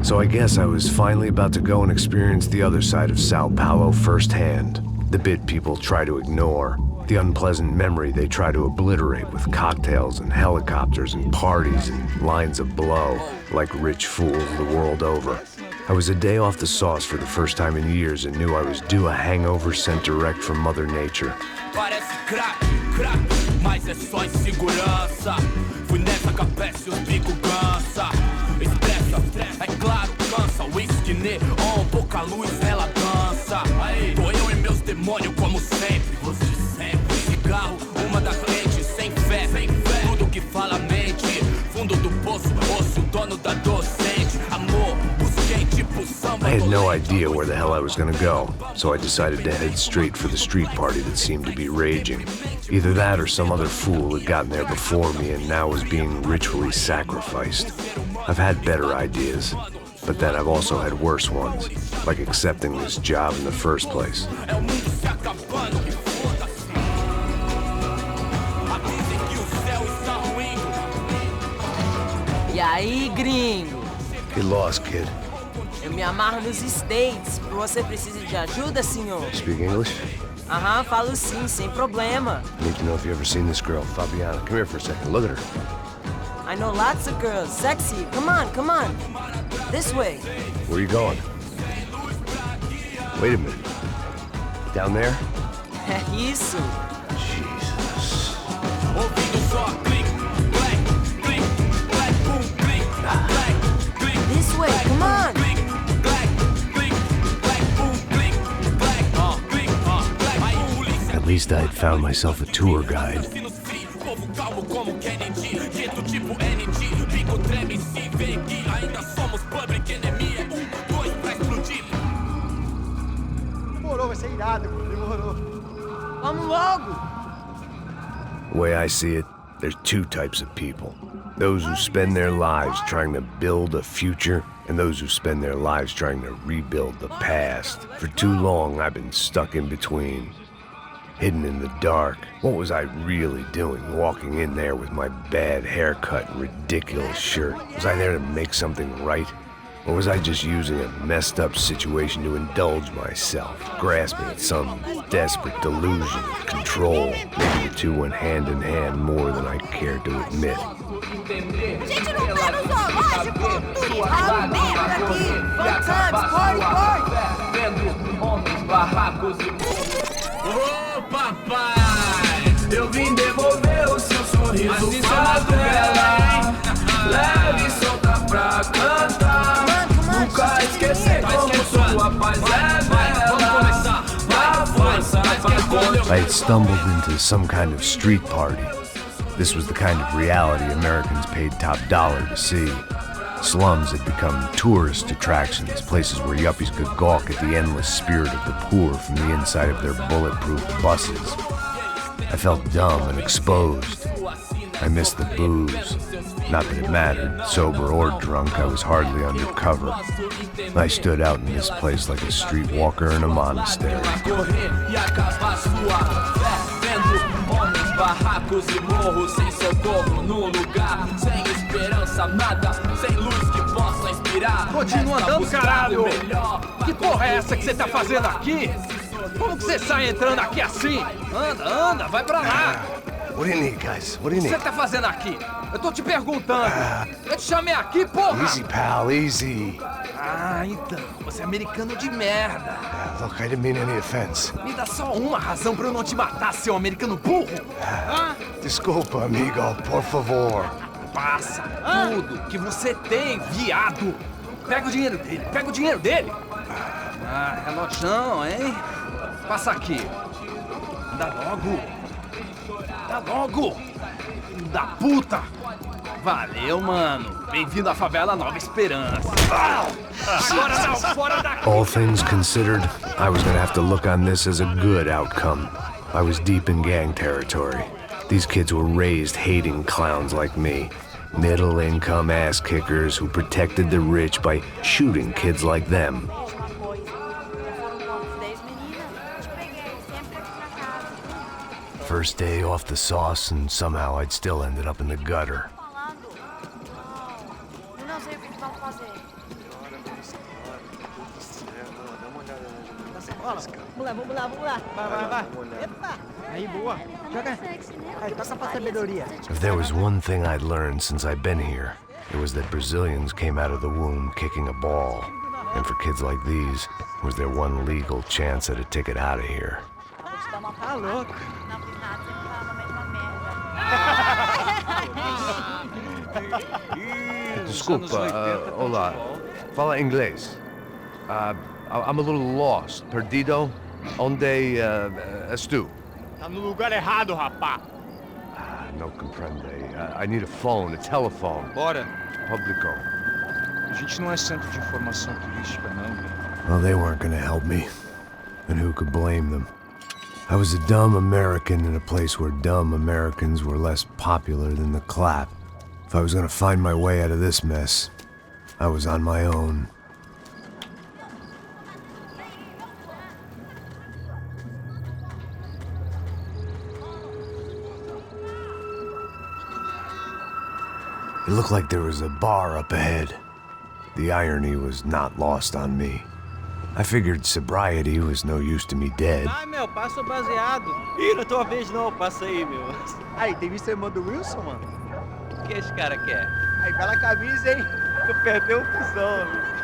So I guess I was finally about to go and experience the other side of Sao Paulo firsthand. The bit people try to ignore. The unpleasant memory they try to obliterate with cocktails and helicopters and parties and lines of blow, like rich fools the world over. I was a day off the sauce for the first time in years and knew I was due a hangover sent direct from Mother Nature. Parece crack, mas é só insegurança. Fui nessa capeste, os bico cansa. Estressa, é claro, cansa. Whisky, neon, pouca luz, ela dança. Tô eu e meus demônios como sempre. Você sempre. Cigarro, uma da frente, sem fé. Tudo que fala mente. Fundo do poço, osso, dono da docente. Amor, busquei tipo samba. I had no idea where the hell I was gonna go, so I decided to head straight for the street party that seemed to be raging. Either that or some other fool had gotten there before me and now was being ritually sacrificed. I've had better ideas, but then I've also had worse ones, like accepting this job in the first place. E aí, gringo? Get lost, kid. Eu me amarro nos States. Você precisa de ajuda, senhor? Speak English? Aham, falo sim, sem problema. Need to know if you ever seen this girl, Fabiana. Come here for a second. Look at her. I know lots of girls. Sexy. Come on. This way. Where are you going? Wait a minute. Down there? É isso. Jesus. This way, come on. At least I had found myself a tour guide. Demorou, vai ser irado, demorou. Vamos logo. The way I see it, there's two types of people. Those who spend their lives trying to build a future, and those who spend their lives trying to rebuild the past. For too long, I've been stuck in between. Hidden in the dark. What was I really doing, walking in there with my bad haircut and ridiculous shirt? Was I there to make something right? Or was I just using a messed up situation to indulge myself, grasping at some desperate delusion of control? Maybe the two went hand in hand more than I cared to admit. Gente, não tá no zoológico! Tudo ralo merda aqui! Fun times, party! Vendo homens, barracos e ô papai, eu vim devolver o seu sorriso favela. Leve e solta pra cantar. Nunca esquecer como sua paz é bela. Na força pra I had stumbled into some kind of street party. This was the kind of reality Americans paid top dollar to see. Slums had become tourist attractions, places where yuppies could gawk at the endless spirit of the poor from the inside of their bulletproof buses. I felt dumb and exposed. I missed the booze. Not that it mattered, sober or drunk, I was hardly undercover. I stood out in this place like a streetwalker in a monastery. Barracos e morros sem socorro no lugar, sem esperança, nada, sem luz que possa inspirar. Continua andando, caralho! Que porra é essa que você tá fazendo aqui? Como que você sai entrando aqui assim? Anda, vai pra lá! What do you need, guys? What do you O que need? você tá fazendo aqui? Eu tô te perguntando. Eu te chamei aqui, porra! Easy, pal, easy. Ah, então, você é americano de merda. Look, I didn't mean any offense. Me dá só uma razão pra eu não te matar, seu americano burro. Desculpa, amigo, por favor. Passa tudo que você tem, viado. Pega o dinheiro dele, Ah, relojão, hein? Passa aqui. Dá logo. Filho da puta. Valeu, mano. Bem-vindo à favela Nova Esperança. Agora não, fora daqui. All things considered, I was gonna have to look on this as a good outcome. I was deep in gang territory. These kids were raised hating clowns like me. Middle-income ass-kickers who protected the rich by shooting kids like them. First day off the sauce, and somehow I'd still ended up in the gutter. Vamos lá, vamos lá. Vai. Epa! Aí, boa. Joga. Aí, toca pra sabedoria. If there was one thing I'd learned since I've been here, it was that Brazilians came out of the womb kicking a ball. And for kids like these, was their one legal chance at a ticket out of here. Tá louco. Desculpa, olá. Fala inglês. I'm a little lost. Perdido? Onde és tu? Tá no lugar errado, rapá. No comprende. I need a phone, a telephone. Bora. Publico. A gente não é centro de informação turística, não. Well, they weren't gonna help me. And who could blame them? I was a dumb American in a place where dumb Americans were less popular than the clap. If I was gonna find my way out of this mess, I was on my own. It looked like there was a bar up ahead. The irony was not lost on me. I figured sobriety was no use to me dead. Vai, meu, passa o baseado. Ih, não é tua vez não, passa aí, meu. Aí, tem visto a irmã do Wilson, mano? O que esse cara quer? Aí, bela camisa, hein? Tu perdeu o cuzão, amigo.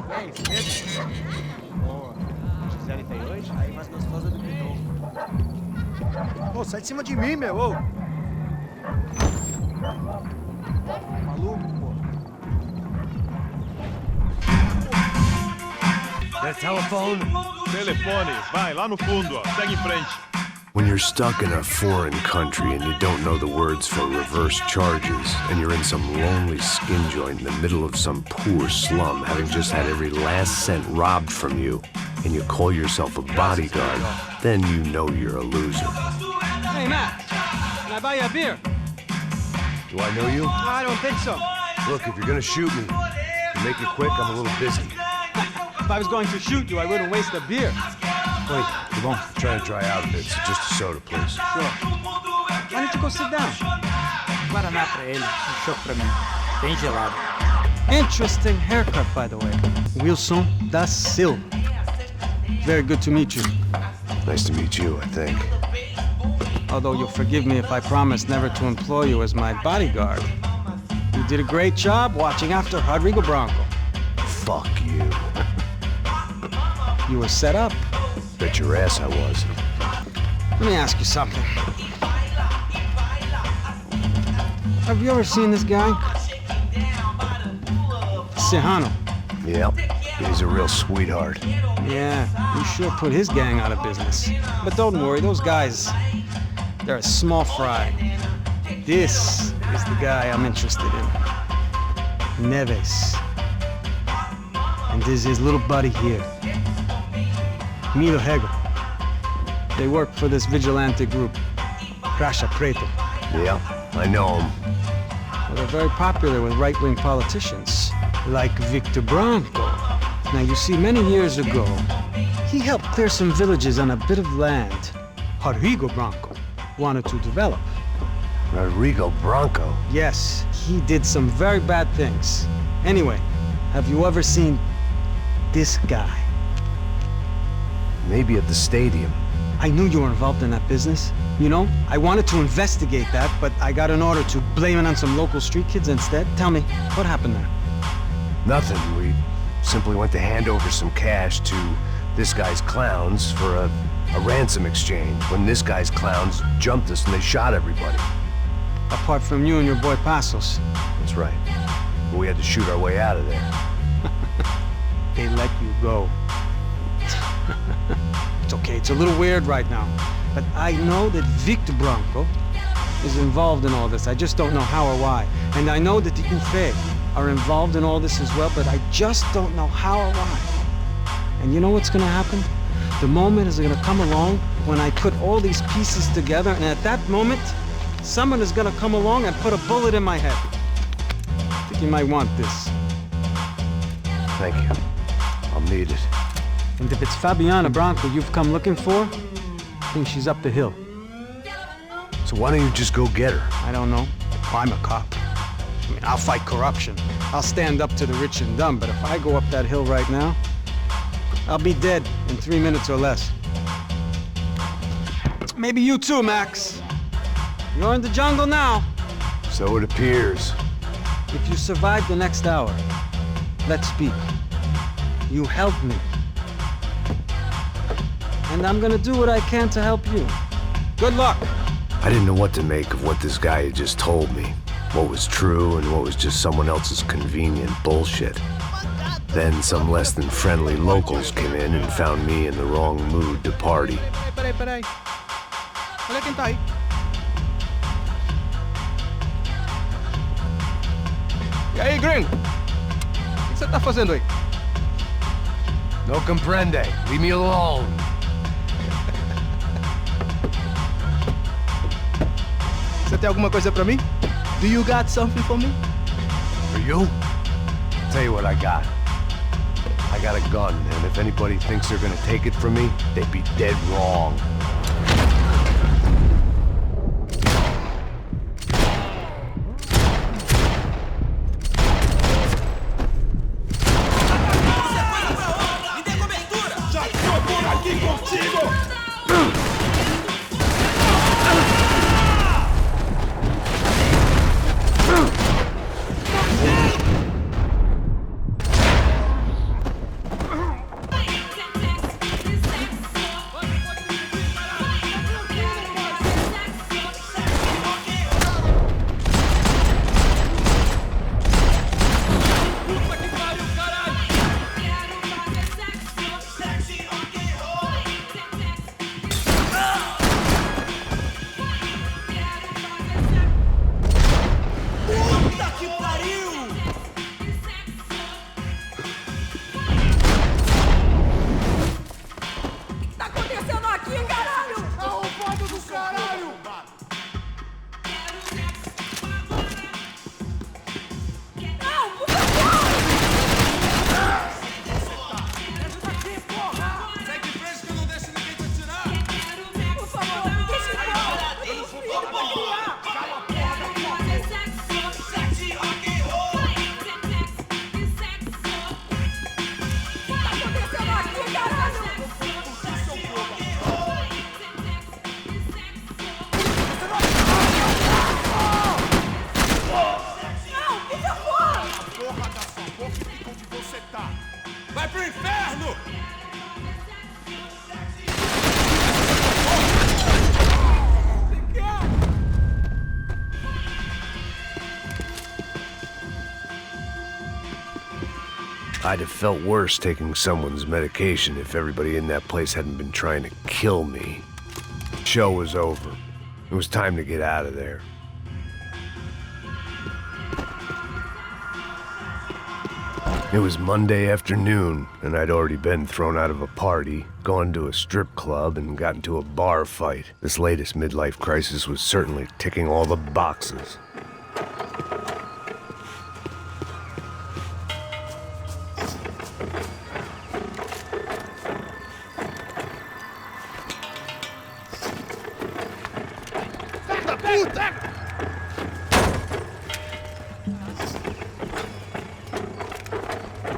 E aí, Smith? Boa. Gisele tem hoje? Aí, mais gostosa do que novo. Ô, sai de cima de mim, meu, ô! Maluco, pô. That telephone? Telefone, vai lá no fundo, ó. Segue em frente. When you're stuck in a foreign country and you don't know the words for reverse charges, and you're in some lonely skin joint in the middle of some poor slum, having just had every last cent robbed from you, and you call yourself a bodyguard, then you know you're a loser. Hey, Matt, can I buy you a beer? Do I know you? I don't think so. Look, if you're gonna shoot me, to make it quick, I'm a little busy. If I was going to shoot you, I wouldn't waste a beer. Wait, come on. Trying to dry out a bit, so just a soda, please. Sure. Why don't you go sit down? Guaraná pra ele, chopp pra mim. Bem gelado. Interesting haircut, by the way. Wilson da Silva. Very good to meet you. Nice to meet you, I think. Although you'll forgive me if I promise never to employ you as my bodyguard. You did a great job watching after Rodrigo Branco. Fuck you. You were set up. Bet your ass I was. Let me ask you something. Have you ever seen this guy? Serrano. Yep, he's a real sweetheart. Yeah, he sure put his gang out of business. But don't worry, those guys, they're a small fry. This is the guy I'm interested in. Neves. And this is his little buddy here. Milo Hegel. They work for this vigilante group, Caixa Preto. Yeah, I know him. Well, they're very popular with right-wing politicians, like Victor Branco. Now, you see, many years ago, he helped clear some villages on a bit of land Rodrigo Branco wanted to develop. Rodrigo Branco? Yes, he did some very bad things. Anyway, have you ever seen this guy? Maybe at the stadium. I knew you were involved in that business. You know, I wanted to investigate that, but I got an order to blame it on some local street kids instead. Tell me, what happened there? Nothing. We simply went to hand over some cash to this guy's clowns for a ransom exchange when this guy's clowns jumped us and they shot everybody. Apart from you and your boy Passos. That's right. But we had to shoot our way out of there. They let you go. It's okay, it's a little weird right now. But I know that Victor Branco is involved in all this. I just don't know how or why. And I know that the UFE are involved in all this as well, but I just don't know how or why. And you know what's gonna happen? The moment is gonna come along when I put all these pieces together, and at that moment, someone is gonna come along and put a bullet in my head. I think you might want this. Thank you. I'll need it. And if it's Fabiana Branco you've come looking for, I think she's up the hill. So why don't you just go get her? I don't know. I'm a cop. I mean, I'll fight corruption. I'll stand up to the rich and dumb, but if I go up that hill right now, I'll be dead in 3 minutes or less. Maybe you too, Max. You're in the jungle now. So it appears. If you survive the next hour, let's speak. You help me. And I'm gonna do what I can to help you. Good luck. I didn't know what to make of what this guy had just told me. What was true and what was just someone else's convenient bullshit. Then some less than friendly locals came in and found me in the wrong mood to party. Peraí. Olha quem tá aí. E aí, gringo? O que você tá fazendo aí? No comprende. Leave me alone. Você tem alguma coisa pra mim? Do you got something for me? For you? Tell you what I got. I got a gun, and if anybody thinks they're gonna take it from me, they'd be dead wrong. Vai pro inferno! I'd have felt worse taking someone's medication if everybody in that place hadn't been trying to kill me. The show was over. It was time to get out of there. It was Monday afternoon, and I'd already been thrown out of a party, gone to a strip club, and got into a bar fight. This latest midlife crisis was certainly ticking all the boxes.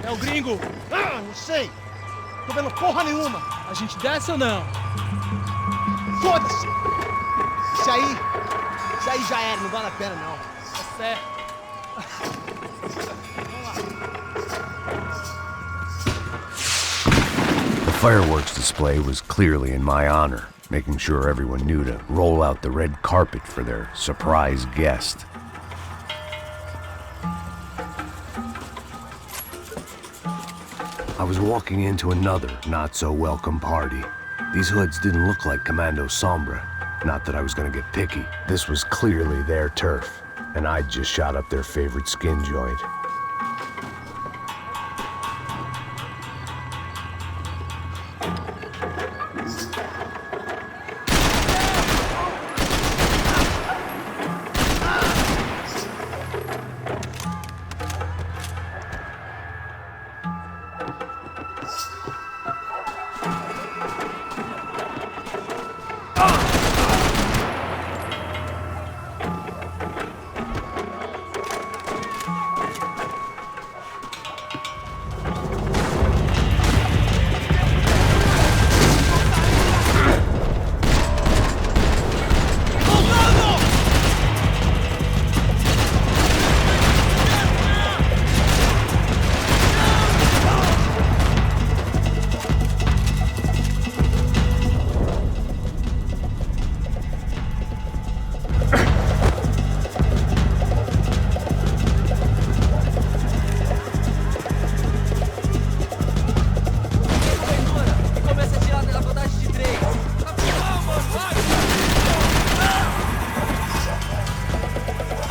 É o gringo! Ah, não sei! Tô vendo porra nenhuma! A gente desce ou não? Foda-se! Isso aí já era, não vale a pena não. Tá certo. The fireworks display was clearly in my honor, making sure everyone knew to roll out the red carpet for their surprise guest. I was walking into another not-so-welcome party. These hoods didn't look like Commando Sombra. Not that I was gonna get picky. This was clearly their turf, and I'd just shot up their favorite skin joint.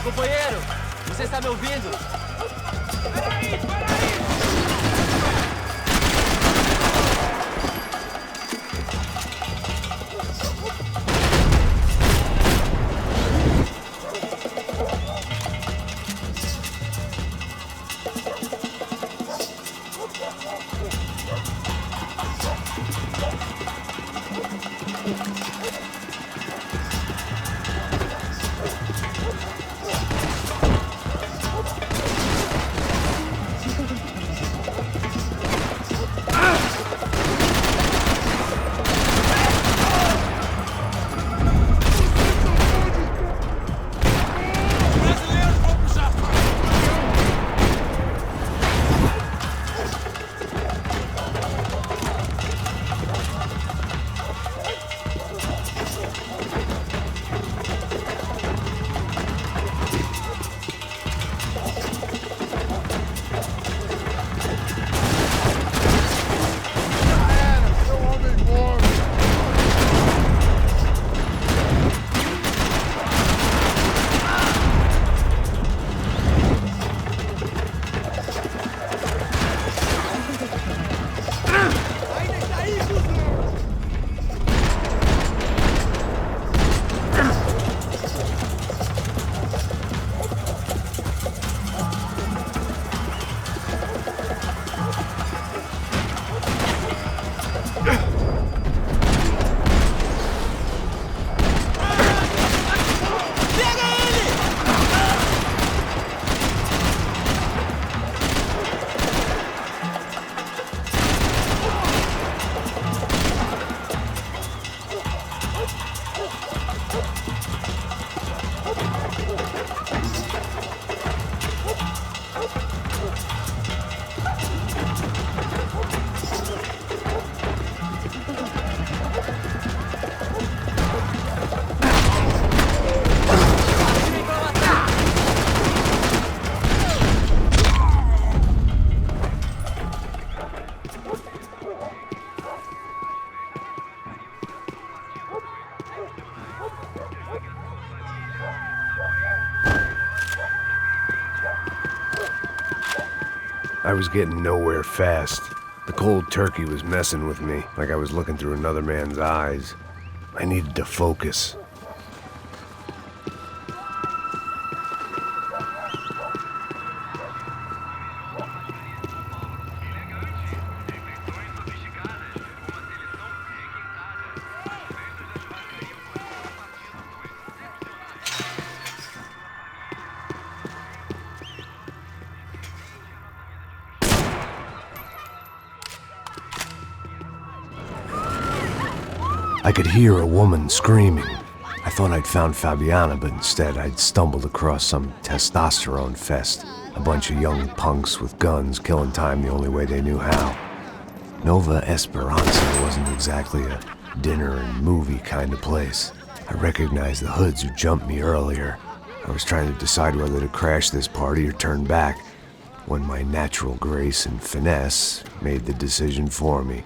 Companheiro, você está me ouvindo? I was getting nowhere fast. The cold turkey was messing with me, like I was looking through another man's eyes. I needed to focus. I could hear a woman screaming. I thought I'd found Fabiana, but instead I'd stumbled across some testosterone fest. A bunch of young punks with guns killing time the only way they knew how. Nova Esperanza wasn't exactly a dinner and movie kind of place. I recognized the hoods who jumped me earlier. I was trying to decide whether to crash this party or turn back, when my natural grace and finesse made the decision for me.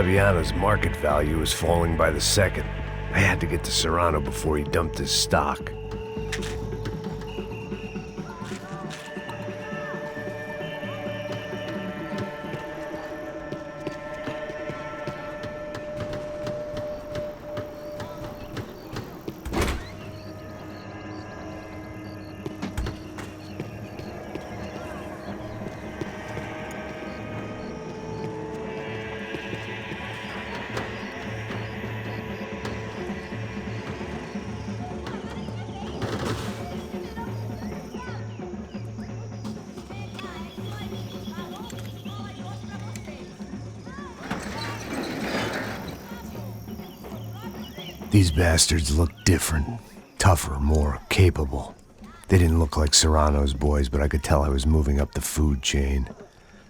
Fabiano's market value is falling by the second. I had to get to Serrano before he dumped his stock. These bastards look different, tougher, more capable. They didn't look like Serrano's boys, but I could tell I was moving up the food chain.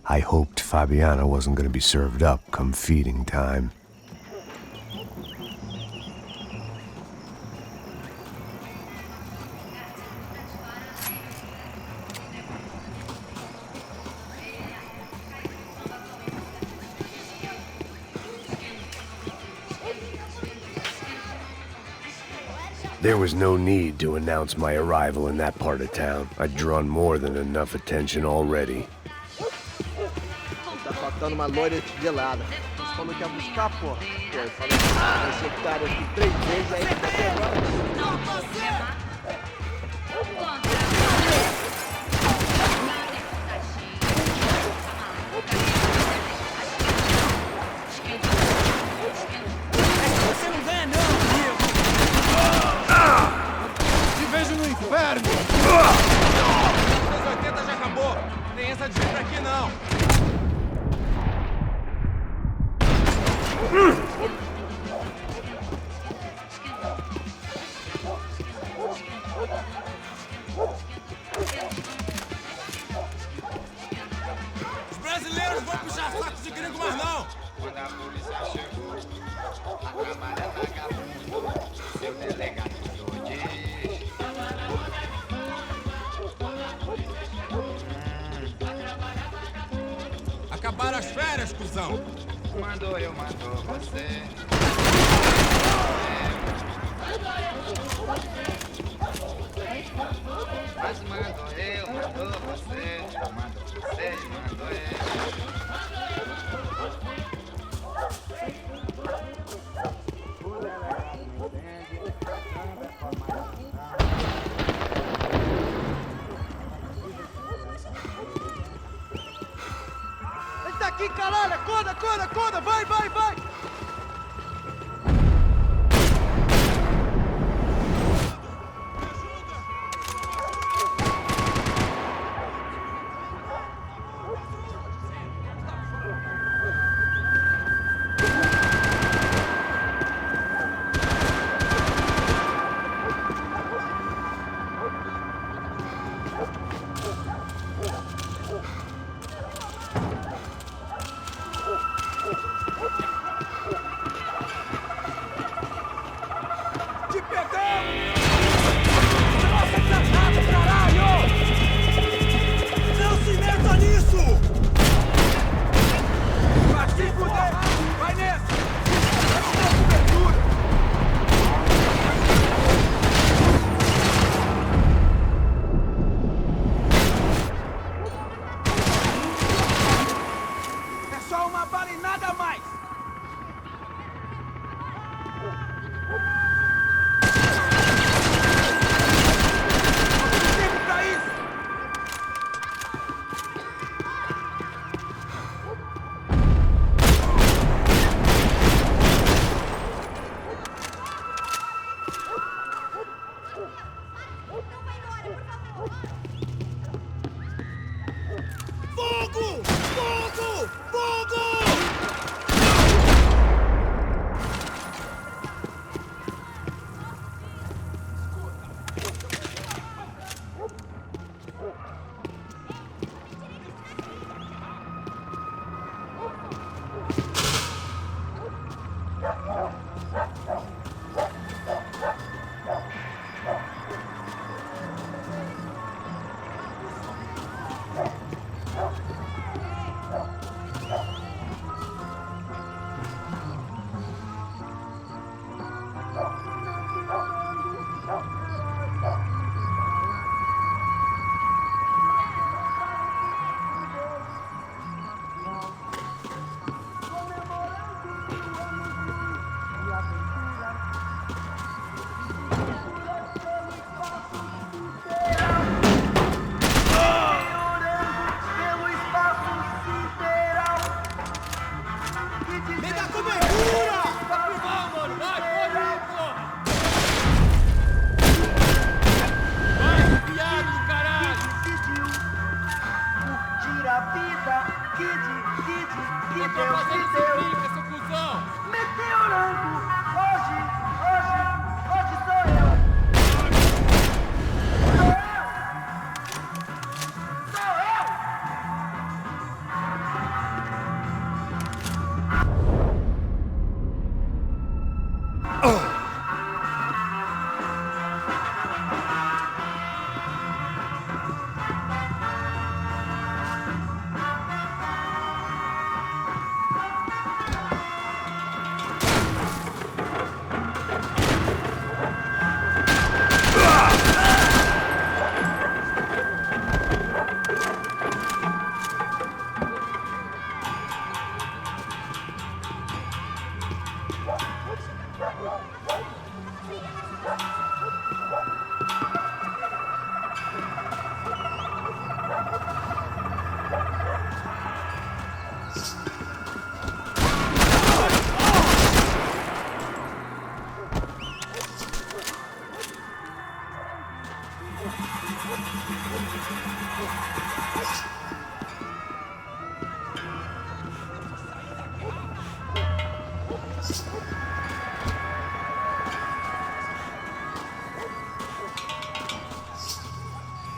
I hoped Fabiano wasn't going to be served up come feeding time. There was no need to announce my arrival in that part of town. I'd drawn more than enough attention already. Tá faltando uma loira gelada. Você falou que ia buscar, porra. Pô, eu falei que vai ser que tá aqui 3 vezes aí, tá pegando. Não, você! Inferno! 380 já acabou! Tem essa de vir pra aqui, não! Os brasileiros vão puxar saco de gringo mais não! Quando a polícia chegou, a câmara vagabundo, seu delegado doide. Acabaram as férias, cuzão! Mandou eu, mandou você. Mas mandou eu, mandou você. Mandou você, mandou eu. Ele tá aqui, caralho! Acorda, acorda, acorda! Vai, vai, vai!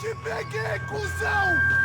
Te peguei, cuzão!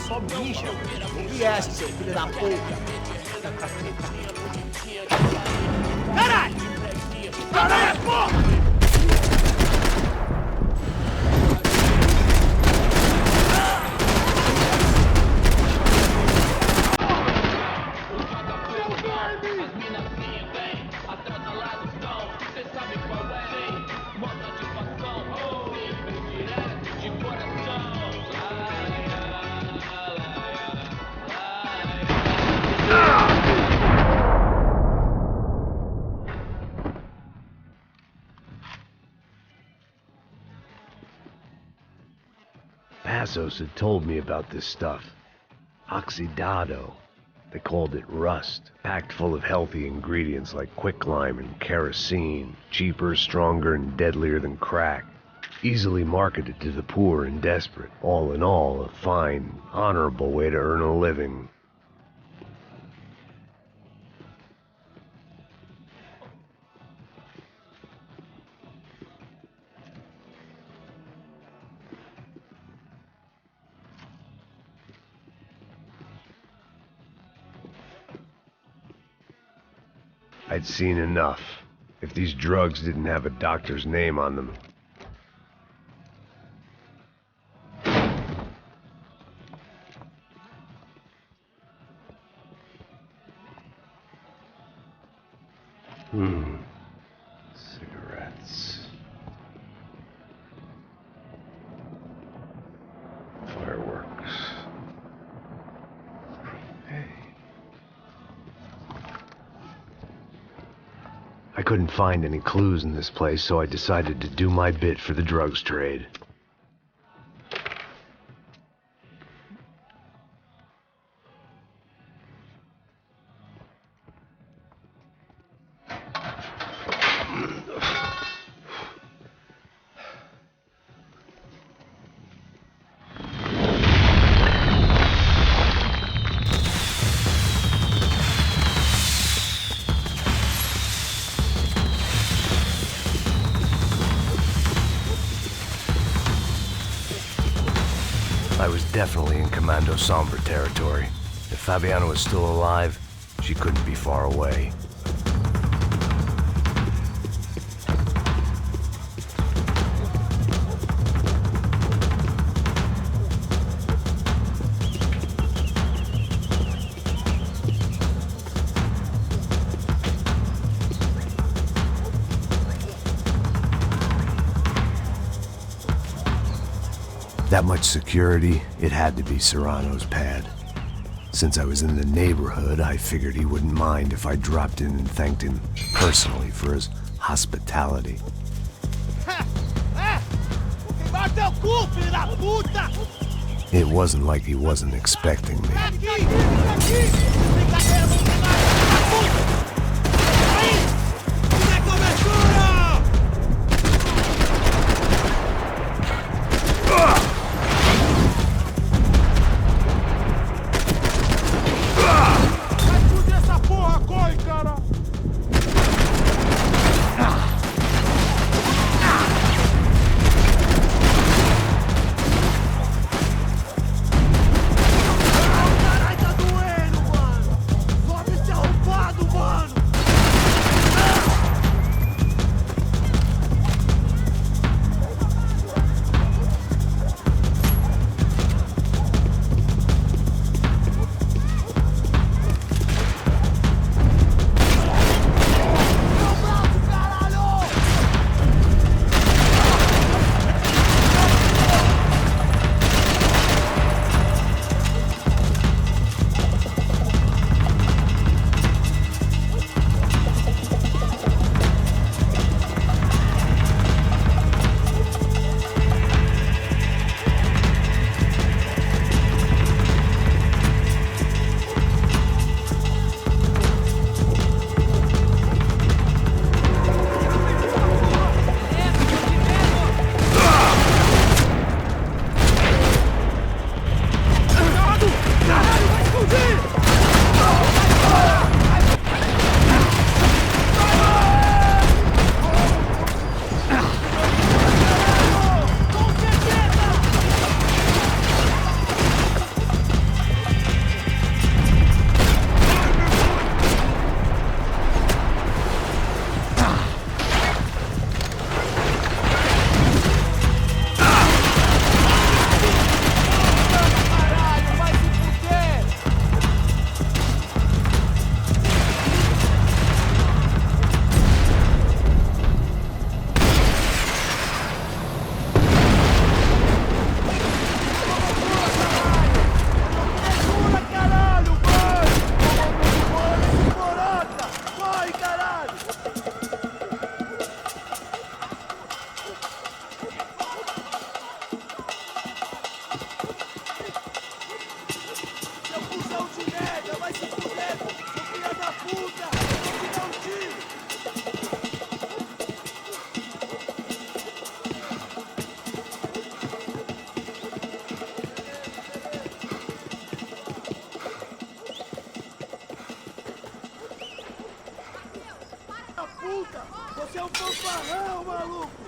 Só bicha. Viesse, seu filho da puta. Caralho! Caralho, porra! Passos had told me about this stuff. Oxidado. They called it rust, packed full of healthy ingredients like quicklime and kerosene, cheaper, stronger, and deadlier than crack. Easily marketed to the poor and desperate. All in all, a fine, honorable way to earn a living. I'd seen enough. if these drugs didn't have a doctor's name on them. Cigarettes. Fireworks. Hey. I couldn't find any clues in this place, so I decided to do my bit for the drugs trade. I was definitely in Commando Sombre territory. If Fabiana was still alive, she couldn't be far away. That much security, it had to be Serrano's pad. Since I was in the neighborhood, I figured he wouldn't mind if I dropped in and thanked him personally for his hospitality. It wasn't like he wasn't expecting me.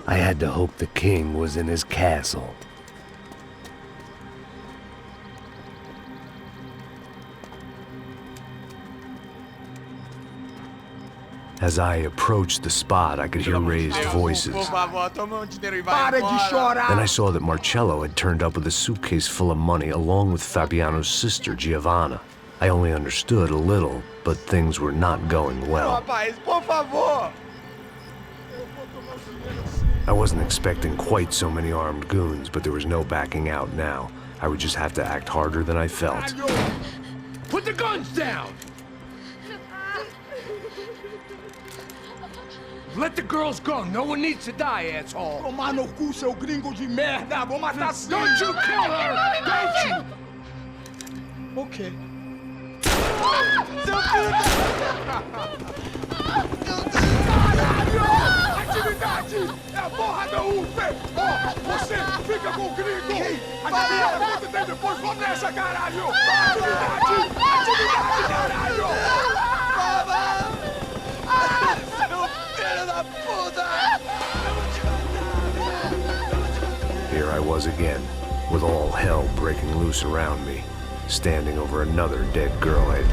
I had to hope the king was in his castle. As I approached the spot, I could hear raised voices. Por favor, toma dinheiro e vai Para de embora. chorar! Then I saw that Marcello had turned up with a suitcase full of money along with Fabiano's sister, Giovanna. I only understood a little, but things were not going well. Rapaz, por favor! I wasn't expecting quite so many armed goons, but there was no backing out now. I would just have to act harder than I felt. Put the guns down! Let the girls go. No one needs to die, asshole. Tomar no cu, seu gringo de merda! Vou matar sim! Don't you kill her! Don't you? Ok. Seu filho da... Atividade! É a porra da UP! Oh, você fica com o gringo! Adivinha quanto tem depois? Vamos nessa, caralho! Atividade! Atividade, caralho! Seu filho da puta! Here I was again, with all hell breaking loose around me, standing over another dead girl I had